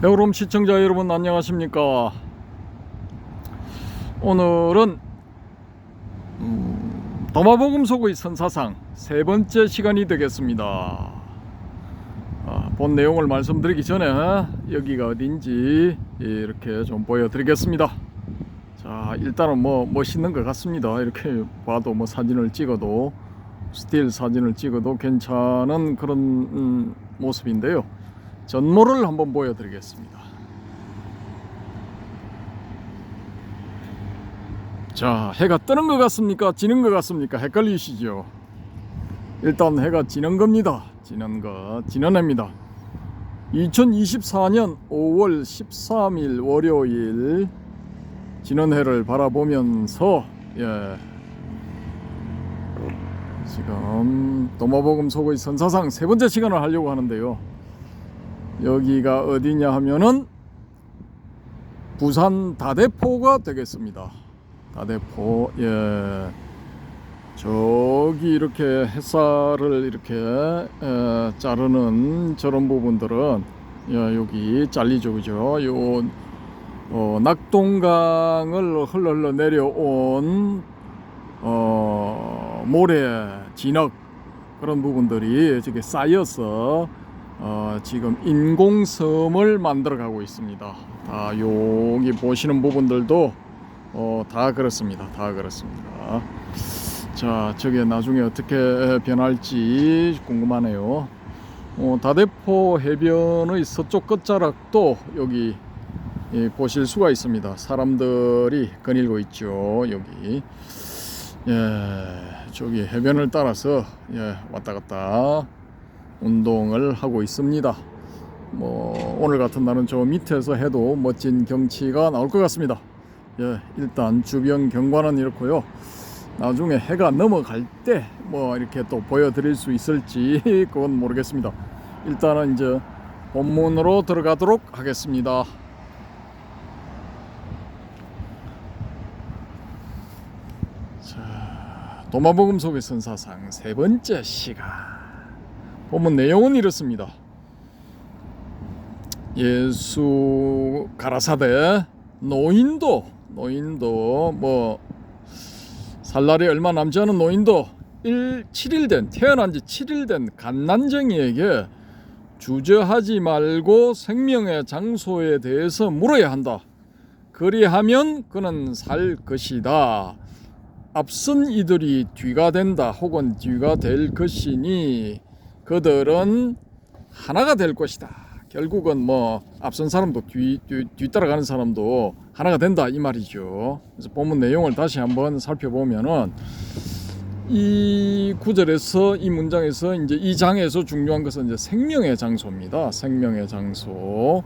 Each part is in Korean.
배우롬 시청자 여러분 안녕하십니까. 오늘은 도마복음 속의 선사상 세 번째 시간이 되겠습니다. 본 내용을 말씀드리기 전에 여기가 어딘지 이렇게 좀 보여드리겠습니다. 자, 일단은 멋있는 것 같습니다. 이렇게 봐도 사진을 찍어도 스틸 사진을 찍어도 괜찮은 그런 모습인데요. 전모를 한번 보여드리겠습니다. 자, 해가 뜨는 것 같습니까? 지는 것 같습니까? 헷갈리시죠? 일단 해가 지는 겁니다. 지는 해입니다. 2024년 5월 13일 월요일 지는 해를 바라보면서 지금 도마복음 속의 선사상 세 번째 시간을 하려고 하는데요. 여기가 어디냐 하면은 부산 다대포가 되겠습니다. 다대포. 저기 이렇게 햇살을 이렇게 자르는 저런 부분들은 여기 잘리죠, 그죠? 요 낙동강을 흘러 내려온 모래 진흙 그런 부분들이 저게 쌓여서 지금 인공섬을 만들어 가고 있습니다. 여기 보시는 부분들도 다 그렇습니다. 자, 저게 나중에 어떻게 변할지 궁금하네요. 다대포 해변의 서쪽 끝자락도 여기 보실 수가 있습니다. 사람들이 거닐고 있죠. 여기 저기 해변을 따라서 왔다 갔다 운동을 하고 있습니다. 오늘 같은 날은 저 밑에서 해도 멋진 경치가 나올 것 같습니다. 일단 주변 경관은 이렇고요. 나중에 해가 넘어갈 때 이렇게 또 보여드릴 수 있을지 그건 모르겠습니다. 일단은 이제 본문으로 들어가도록 하겠습니다. 자, 도마복음 속의 선사상 세 번째 시간. 본문 내용은 이렇습니다. 예수 가라사대 노인도 살 날이 얼마 남지 않은 노인도 7일 된 태어난 지 7일 된 갓난쟁이에게 주저하지 말고 생명의 장소에 대해서 물어야 한다. 그리하면 그는 살 것이다. 앞선 이들이 뒤가 된다 혹은 뒤가 될 것이니 그들은 하나가 될 것이다. 결국은 앞선 사람도 뒤따라가는 사람도 하나가 된다 이 말이죠. 그래서 본문 내용을 다시 한번 살펴보면은 이 구절에서 이 문장에서 이제 이 장에서 중요한 것은 이제 생명의 장소입니다. 생명의 장소.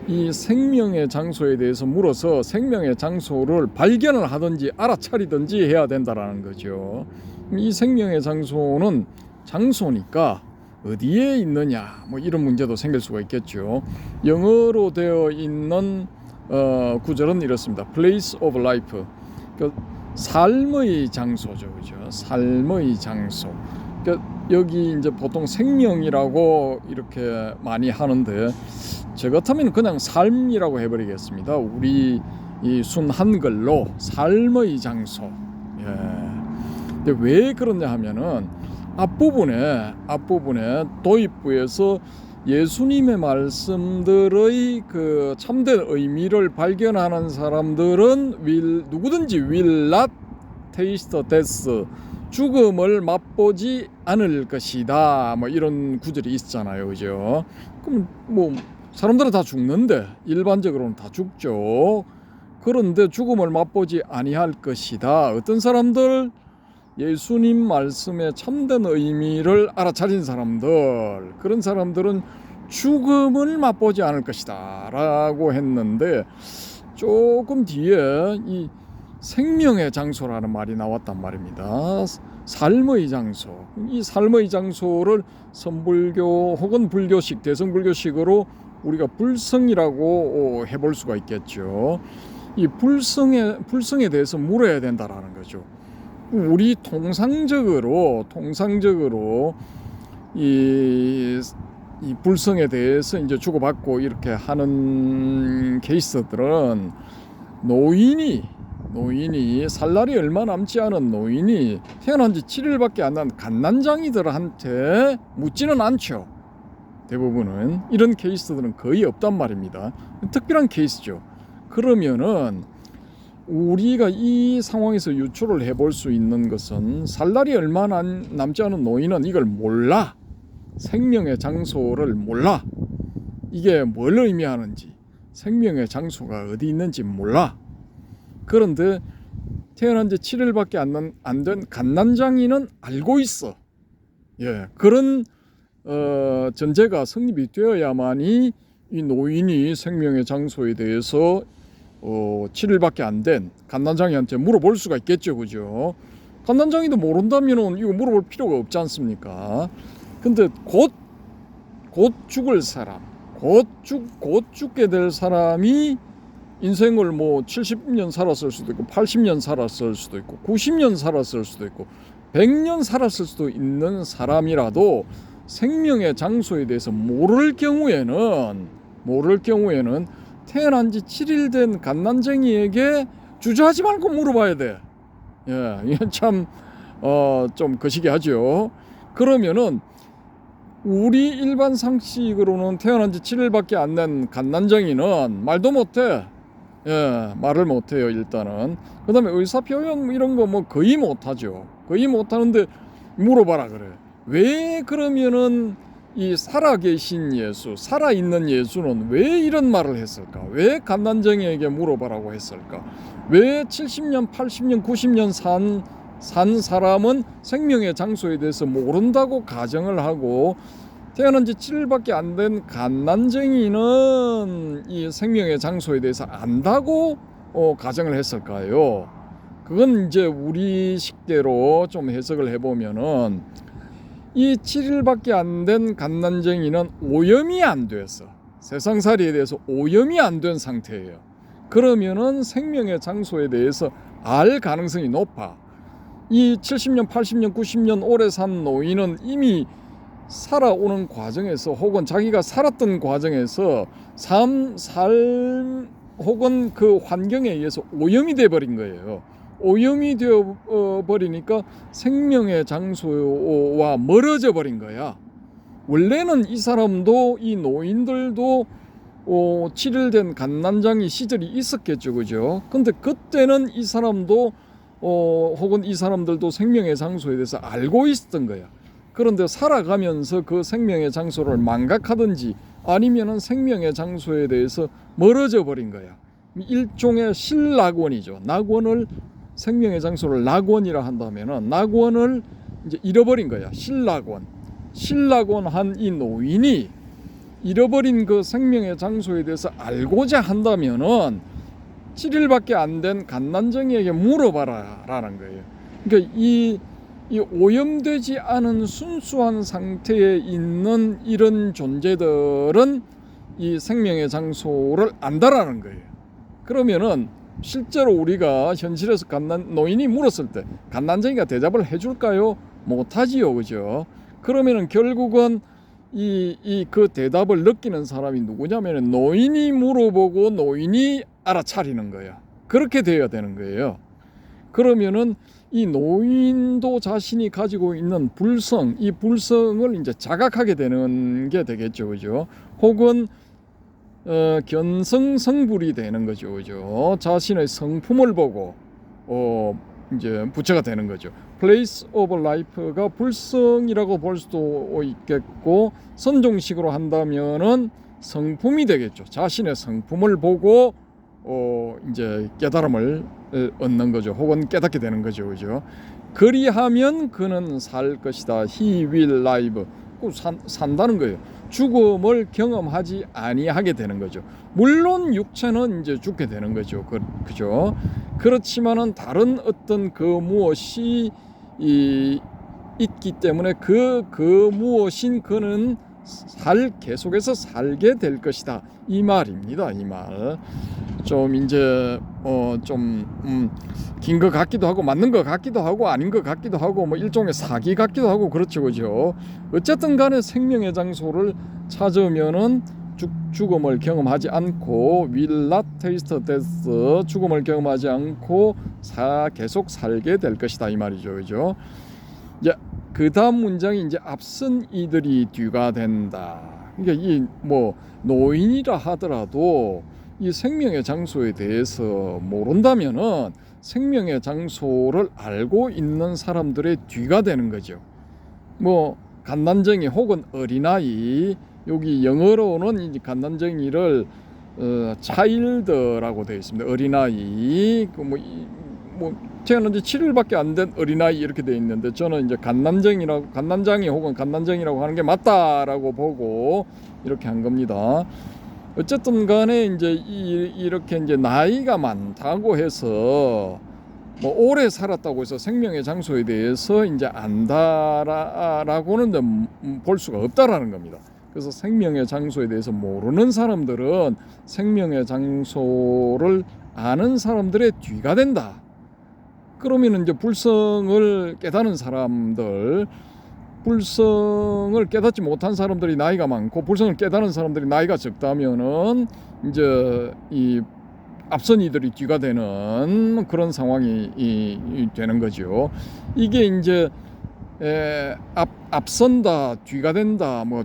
이 생명의 장소에 대해서 물어서 생명의 장소를 발견을 하든지 알아차리든지 해야 된다라는 거죠. 이 생명의 장소는 장소니까 어디에 있느냐 이런 문제도 생길 수가 있겠죠. 영어로 되어 있는 구절은 이렇습니다. Place of life. 그러니까 삶의 장소죠, 그죠? 삶의 장소. 그러니까 여기 이제 보통 생명이라고 이렇게 많이 하는데 저 같으면 그냥 삶이라고 해버리겠습니다. 우리 이 순 한글로 삶의 장소. 근데 왜 그러냐 하면은 앞부분에 도입부에서 예수님의 말씀들의 그 참된 의미를 발견하는 사람들은 누구든지 will not taste death, 죽음을 맛보지 않을 것이다. 이런 구절이 있잖아요, 그죠? 그럼 사람들은 다 죽는데 일반적으로는 다 죽죠. 그런데 죽음을 맛보지 아니할 것이다. 어떤 사람들? 예수님 말씀의 참된 의미를 알아차린 사람들, 그런 사람들은 죽음을 맛보지 않을 것이다 라고 했는데 조금 뒤에 이 생명의 장소라는 말이 나왔단 말입니다. 삶의 장소. 이 삶의 장소를 선불교 혹은 불교식, 대성불교식으로 우리가 불성이라고 해볼 수가 있겠죠. 이 불성에 대해서 물어야 된다라는 거죠. 우리 통상적으로 이 이 불성에 대해서 이제 주고받고 이렇게 하는 케이스들은 노인이 살 날이 얼마 남지 않은 노인이 태어난 지 7일밖에 안 난 갓난장이들한테 묻지는 않죠. 대부분은 이런 케이스들은 거의 없단 말입니다. 특별한 케이스죠. 그러면은 우리가 이 상황에서 유추를 해볼 수 있는 것은 살 날이 얼마 남지 않은 노인은 이걸 몰라. 생명의 장소를 몰라. 이게 뭘 의미하는지, 생명의 장소가 어디 있는지 몰라. 그런데 태어난 지 7일밖에 안 된 갓난장이는 알고 있어. 예, 그런 전제가 성립이 되어야만이 이 노인이 생명의 장소에 대해서 7일밖에 안 된 갓난장이한테 물어볼 수가 있겠죠, 그죠? 갓난장이도 모른다면은 이거 물어볼 필요가 없지 않습니까? 근데 곧 죽을 사람, 곧 죽게 될 사람이 인생을 뭐 70년 살았을 수도 있고 80년 살았을 수도 있고 90년 살았을 수도 있고 100년 살았을 수도 있는 사람이라도 생명의 장소에 대해서 모를 경우에는 태어난 지 7일 된 갓난쟁이에게 주저하지 말고 물어봐야 돼. 예, 이게 참 좀 거시기 하죠. 그러면은 우리 일반 상식으로는 태어난 지 7일밖에 안 된 갓난쟁이는 말도 못해. 예, 말을 못해요, 일단은. 그 다음에 의사표현 이런 거 뭐 거의 못하죠. 거의 못하는데 물어봐라 그래. 왜 그러면은 이 살아계신 예수, 살아있는 예수는 왜 이런 말을 했을까? 왜 갓난쟁이에게 물어봐라고 했을까? 왜 70년, 80년, 90년 산 사람은 생명의 장소에 대해서 모른다고 가정을 하고 태어난 지 7일밖에 안 된 갓난쟁이는 이 생명의 장소에 대해서 안다고 가정을 했을까요? 그건 이제 우리 식대로 좀 해석을 해보면은 이 7일밖에 안 된 갓난쟁이는 오염이 안 돼서 세상살이에 대해서 오염이 안 된 상태예요. 그러면은 생명의 장소에 대해서 알 가능성이 높아. 이 70년, 80년, 90년 오래 산 노인은 이미 살아오는 과정에서 혹은 자기가 살았던 과정에서 삶 혹은 그 환경에 의해서 오염이 돼 버린 거예요. 오염이 되어 버리니까 생명의 장소와 멀어져 버린 거야. 원래는 이 사람도 이 노인들도 7일 된 갓난장이 시절이 있었겠죠, 그죠? 근데 그때는 이 사람도 혹은 이 사람들도 생명의 장소에 대해서 알고 있었던 거야. 그런데 살아가면서 그 생명의 장소를 망각하든지 아니면은 생명의 장소에 대해서 멀어져 버린 거야. 일종의 실낙원이죠. 낙원을 생명의 장소를 낙원이라 한다면은 낙원을 이제 잃어버린 거야. 실낙원 한 이 노인이 잃어버린 그 생명의 장소에 대해서 알고자 한다면은 7일밖에 안 된 갓난쟁이에게 물어봐라라는 거예요. 그러니까 이 오염되지 않은 순수한 상태에 있는 이런 존재들은 이 생명의 장소를 안다라는 거예요. 그러면은 실제로 우리가 현실에서 노인이 물었을 때 갓난쟁이가 대답을 해줄까요? 못하지요, 그죠? 그러면은 결국은 그 대답을 느끼는 사람이 누구냐면은 노인이 물어보고 노인이 알아차리는 거야. 그렇게 돼야 되는 거예요. 그러면은 이 노인도 자신이 가지고 있는 불성, 이 불성을 이제 자각하게 되는 게 되겠죠, 그죠? 혹은 견성성불이 되는 거죠, 그죠? 자신의 성품을 보고 이제 부처가 되는 거죠. Place of Life가 불성이라고 볼 수도 있겠고 선종식으로 한다면은 성품이 되겠죠. 자신의 성품을 보고 이제 깨달음을 얻는 거죠. 혹은 깨닫게 되는 거죠, 그죠? 그리하면 그는 살 것이다. He will live. 산다는 거예요. 죽음을 경험하지 아니하게 되는 거죠. 물론 육체는 이제 죽게 되는 거죠. 그죠? 그렇지만은 다른 어떤 그 무엇이 있기 때문에 그 무엇인 그는 계속해서 살게 될 것이다. 이 말입니다. 이 말. 좀 이제 좀 긴 것 같기도 하고 맞는 것 같기도 하고 아닌 것 같기도 하고 뭐 일종의 사기 같기도 하고 그렇죠, 그죠? 어쨌든 간에 생명의 장소를 찾으면은 죽음을 경험하지 않고 will not taste death, 죽음을 경험하지 않고 계속 살게 될 것이다 이 말이죠, 그죠? 이제 그 다음 문장이 이제 앞선 이들이 뒤가 된다. 그러니까 이 뭐 노인이라 하더라도 이 생명의 장소에 대해서 모른다면은 생명의 장소를 알고 있는 사람들의 뒤가 되는 거죠. 뭐 갓난쟁이 혹은 어린아이, 여기 영어로는 이 갓난쟁이를 child라고 되어 있습니다. 어린아이, 뭐 태어난 지 7일밖에 안 된 어린아이 이렇게 되어 있는데 저는 이제 갓난쟁이 혹은 갓난쟁이라고 하는 게 맞다라고 보고 이렇게 한 겁니다. 어쨌든 간에 이제 이렇게 이제 나이가 많다고 해서 뭐 오래 살았다고 해서 생명의 장소에 대해서 이제 안다라고는 볼 수가 없다라는 겁니다. 그래서 생명의 장소에 대해서 모르는 사람들은 생명의 장소를 아는 사람들의 뒤가 된다. 그러면 이제 불성을 깨닫는 사람들, 불성을 깨닫지 못한 사람들이 나이가 많고 불성을 깨닫는 사람들이 나이가 적다면은 이제 이 앞선 이들이 뒤가 되는 그런 상황이 되는 거죠. 이게 이제 앞선다, 뒤가 된다, 뭐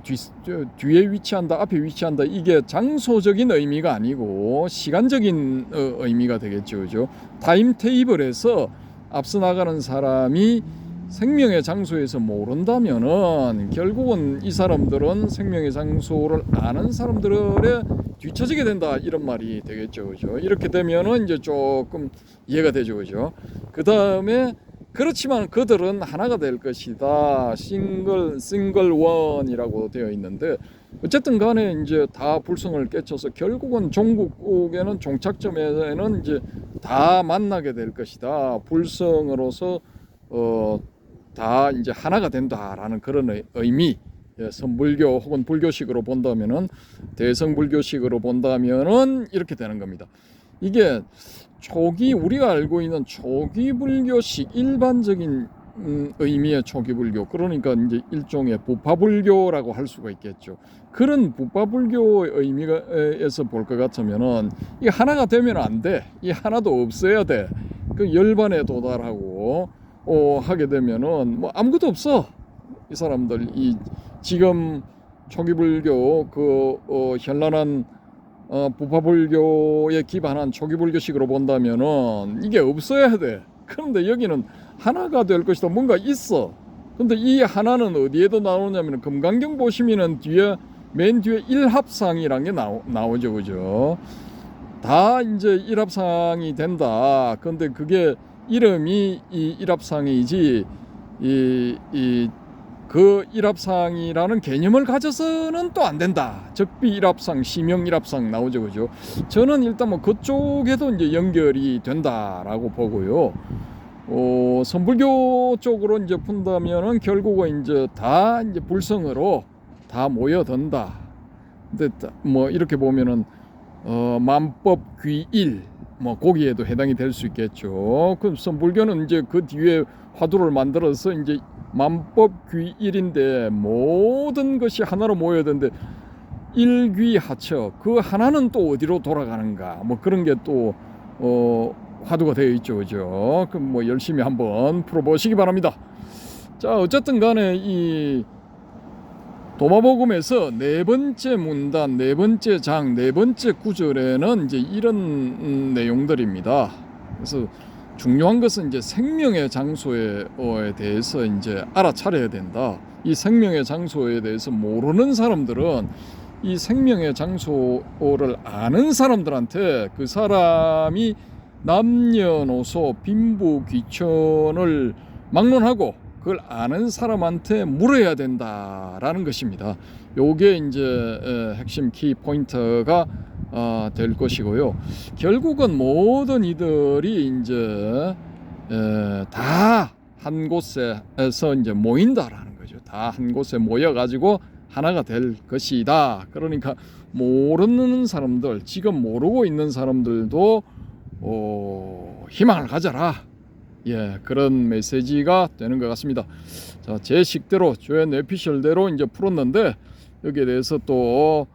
뒤에 위치한다, 앞에 위치한다, 이게 장소적인 의미가 아니고 시간적인 의미가 되겠죠, 그죠? 타임 테이블에서 앞서 나가는 사람이 생명의 장소에서 모른다면은 결국은 이 사람들은 생명의 장소를 아는 사람들의 뒤처지게 된다, 이런 말이 되겠죠, 그죠? 이렇게 되면은 이제 조금 이해가 되죠, 그죠? 그 다음에 그렇지만 그들은 하나가 될 것이다. 싱글 원이라고 되어 있는데 어쨌든 간에 이제 다 불성을 깨쳐서 결국은 종국에는 종착점에는 이제 다 만나게 될 것이다. 불성으로서 다 이제 하나가 된다라는 그런 의미. 선불교 혹은 불교식으로 본다면은 대성불교식으로 본다면은 이렇게 되는 겁니다. 이게 초기 우리가 알고 있는 초기 불교식 일반적인 의미의 초기 불교, 그러니까 이제 일종의 부파불교라고 할 수가 있겠죠. 그런 부파불교의 의미에서 볼 것 같으면은 이 하나가 되면 안 돼. 이 하나도 없어야 돼. 그 열반에 도달하고 하게 되면은 뭐 아무것도 없어. 이 사람들 이 지금 초기 불교 현란한 부파불교에 기반한 초기불교식으로 본다면은 이게 없어야 돼. 그런데 여기는 하나가 될 것이다. 뭔가 있어. 근데 이 하나는 어디에도 나오냐면 금강경 보시면은 맨 뒤에 일합상이란 게 나오죠, 그죠? 다 이제 일합상이 된다. 근데 그게 이름이 이 일합상이지 그 일합상이라는 개념을 가져서는 또 안 된다. 적비 일합상, 시명 일합상 나오죠, 그죠? 저는 일단 뭐 그쪽에도 이제 연결이 된다라고 보고요. 선불교 쪽으로 이제 푼다면은 결국은 이제 다 이제 불성으로 다 모여든다. 근데 뭐 이렇게 보면은 만법 귀일 뭐 거기에도 해당이 될 수 있겠죠. 그럼 선불교는 이제 그 뒤에 화두를 만들어서 이제 만법귀일인데 모든 것이 하나로 모여야 되는데 일귀하처, 그 하나는 또 어디로 돌아가는가, 뭐 그런 게 또 화두가 되어 있죠, 그죠? 그럼 뭐 열심히 한번 풀어보시기 바랍니다. 자, 어쨌든 간에 이 도마복음에서 네 번째 문단, 네 번째 장, 네 번째 구절에는 이제 이런 내용들입니다. 그래서 중요한 것은 이제 생명의 장소에 대해서 이제 알아차려야 된다. 이 생명의 장소에 대해서 모르는 사람들은 이 생명의 장소를 아는 사람들한테 그 사람이 남녀노소 빈부귀천을 막론하고 그걸 아는 사람한테 물어야 된다라는 것입니다. 요게 이제 핵심 키 포인트가 될 것이고요. 결국은 모든 이들이 이제 다 한 곳에서 이제 모인다라는 거죠. 다 한 곳에 모여 가지고 하나가 될 것이다. 그러니까 모르는 사람들, 지금 모르고 있는 사람들도 희망을 가져라. 예, 그런 메시지가 되는 것 같습니다. 자, 제 식대로 조연 에피셜대로 이제 풀었는데 여기에 대해서 또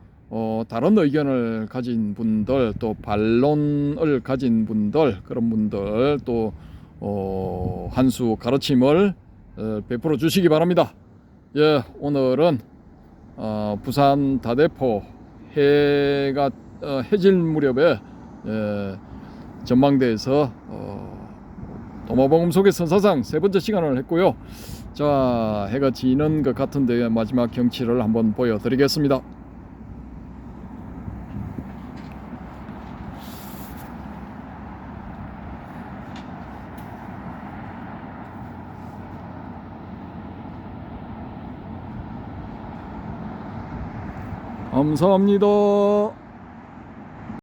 다른 의견을 가진 분들, 또 반론을 가진 분들, 그런 분들 또 한 수 가르침을 베풀어 주시기 바랍니다. 예, 오늘은 부산 다대포 해가 해질 무렵에 전망대에서 도마봉음 속의 선사상 세 번째 시간을 했고요. 자, 해가 지는 것 같은데 마지막 경치를 한번 보여드리겠습니다. 감사합니다.